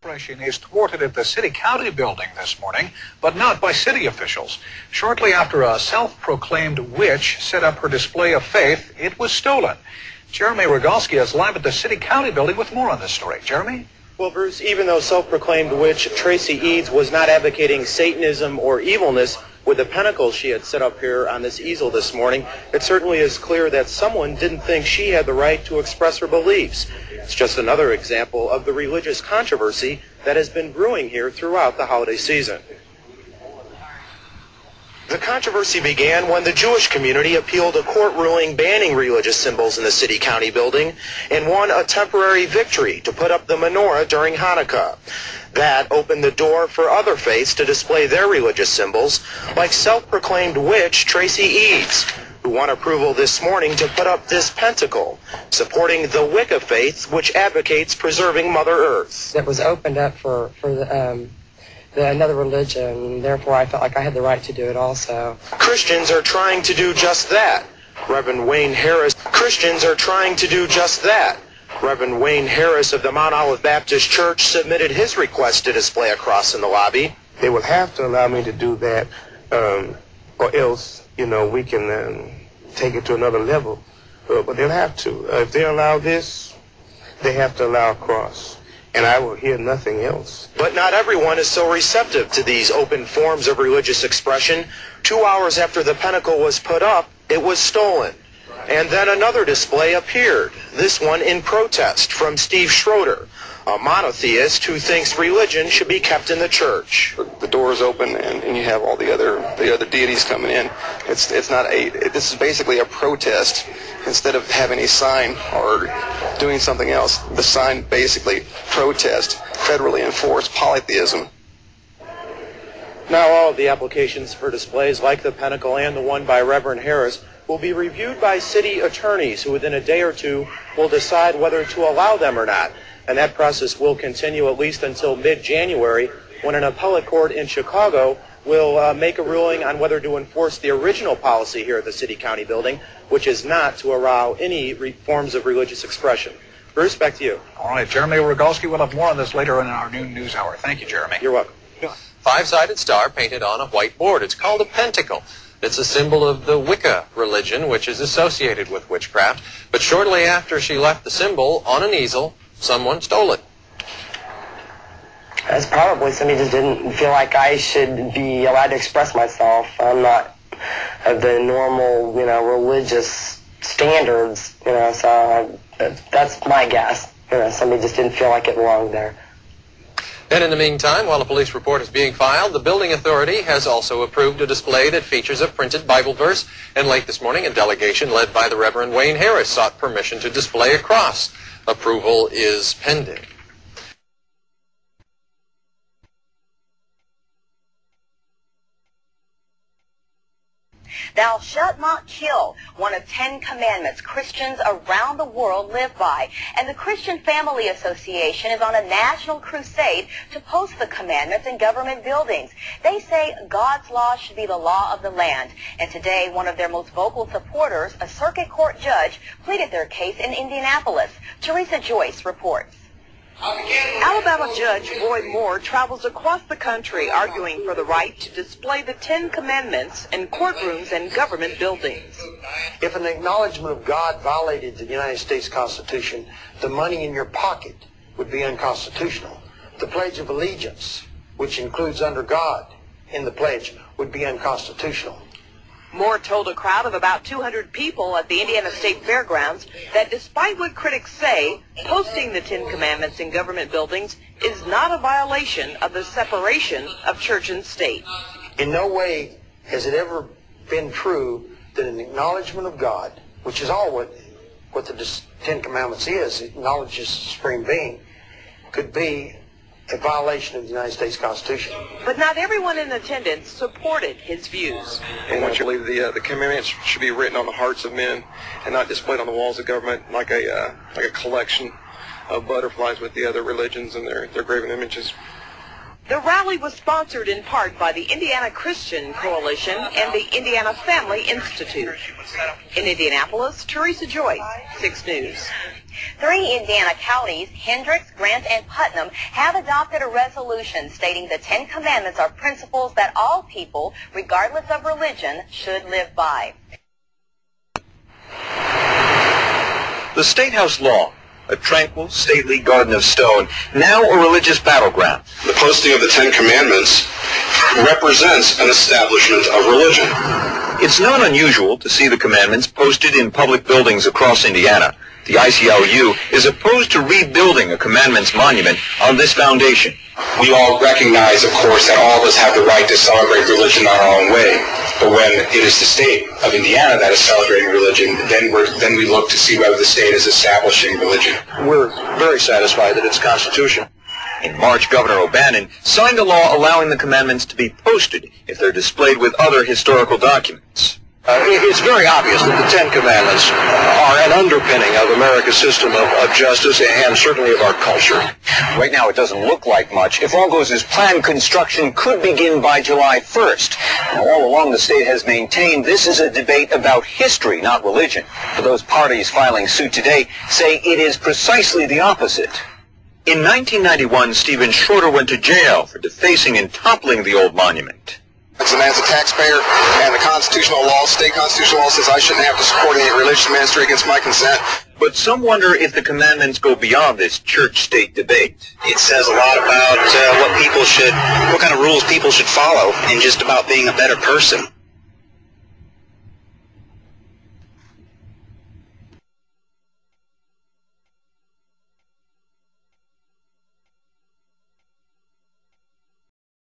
expression is thwarted at the city-county building this morning, but not by city officials. Shortly after a self-proclaimed witch set up her display of faith, it was stolen. Jeremy Rogalski is live at the city-county building with more on this story. Jeremy? Well, Bruce, even though self-proclaimed witch Tracy Eads was not advocating Satanism or evilness with the pentacle she had set up here on this easel this morning, it certainly is clear that someone didn't think she had the right to express her beliefs. It's just another example of the religious controversy that has been brewing here throughout the holiday season. The controversy began when the Jewish community appealed a court ruling banning religious symbols in the city-county building and won a temporary victory to put up the menorah during Hanukkah. That opened the door for other faiths to display their religious symbols, like self-proclaimed witch Tracy Eads, who won approval this morning to put up this pentacle, supporting the Wicca faith, which advocates preserving Mother Earth. It was opened up for another religion, therefore I felt like I had the right to do it also. Christians are trying to do just that. Reverend Wayne Harris. Christians are trying to do just that. Reverend Wayne Harris of the Mount Olive Baptist Church submitted his request to display a cross in the lobby. They will have to allow me to do that, or else, we can take it to another level. But they'll have to. If they allow this, they have to allow a cross. And I will hear nothing else. But not everyone is so receptive to these open forms of religious expression. 2 hours after the pentacle was put up, it was stolen. And then another display appeared, this one in protest from Steve Schroeder, a monotheist who thinks religion should be kept in the church. The door is open and you have all the other deities coming in. This is basically a protest. Instead of having a sign or doing something else, the sign basically protest federally enforced polytheism. Now all of the applications for displays like the pentacle and the one by Reverend Harris will be reviewed by city attorneys who within a day or two will decide whether to allow them or not. And that process will continue at least until mid-January, when an appellate court in Chicago will make a ruling on whether to enforce the original policy here at the city-county building, which is not to allow any forms of religious expression. Bruce, back to you. All right, Jeremy Rogalski. We'll have more on this later in our noon news hour. Thank you, Jeremy. You're welcome. Five-sided star painted on a white board. It's called a pentacle. It's a symbol of the Wicca religion, which is associated with witchcraft. But shortly after she left the symbol on an easel, someone stole it. That's probably somebody just didn't feel like I should be allowed to express myself. I'm not of the normal, religious standards, so that's my guess. Somebody just didn't feel like it belonged there. And in the meantime, while a police report is being filed, the building authority has also approved a display that features a printed Bible verse. And late this morning, a delegation led by the Reverend Wayne Harris sought permission to display a cross. Approval is pending. Thou shalt not kill, one of 10 commandments Christians around the world live by. And the Christian Family Association is on a national crusade to post the commandments in government buildings. They say God's law should be the law of the land. And today, one of their most vocal supporters, a circuit court judge, pleaded their case in Indianapolis. Teresa Joyce reports. Alabama Judge Roy Moore travels across the country arguing for the right to display the 10 Commandments in courtrooms and government buildings. If an acknowledgement of God violated the United States Constitution, the money in your pocket would be unconstitutional. The Pledge of Allegiance, which includes under God in the pledge, would be unconstitutional. Moore told a crowd of about 200 people at the Indiana State Fairgrounds that despite what critics say, posting the 10 Commandments in government buildings is not a violation of the separation of church and state. In no way has it ever been true that an acknowledgement of God, which is all what the 10 Commandments is, it acknowledges the Supreme Being, could be a violation of the United States Constitution. But not everyone in attendance supported his views. And I believe the commandments should be written on the hearts of men and not displayed on the walls of government like a collection of butterflies with the other religions and their graven images. The rally was sponsored in part by the Indiana Christian Coalition and the Indiana Family Institute. In Indianapolis, Teresa Joyce, 6 News. 3 Indiana counties, Hendricks, Grant, and Putnam, have adopted a resolution stating the 10 Commandments are principles that all people, regardless of religion, should live by. The State House lawn, a tranquil, stately garden of stone, now a religious battleground. The posting of the 10 Commandments represents an establishment of religion. It's not unusual to see the commandments posted in public buildings across Indiana. The ICLU is opposed to rebuilding a commandments monument on this foundation. We all recognize, of course, that all of us have the right to celebrate religion our own way. But when it is the state of Indiana that is celebrating religion, then we look to see whether the state is establishing religion. We're very satisfied that it's constitutional. In March, Governor O'Bannon signed a law allowing the commandments to be posted if they're displayed with other historical documents. It's very obvious that the 10 Commandments are an underpinning of America's system of justice and certainly of our culture. Right now it doesn't look like much. If all goes as planned, construction could begin by July 1st. Now, all along the state has maintained this is a debate about history, not religion. But those parties filing suit today say it is precisely the opposite. In 1991, Stephen Schroeder went to jail for defacing and toppling the old monument. As a taxpayer, and the constitutional law, state constitutional law, says I shouldn't have to support any religious ministry against my consent. But some wonder if the commandments go beyond this church-state debate. It says a lot about what kind of rules people should follow, and just about being a better person.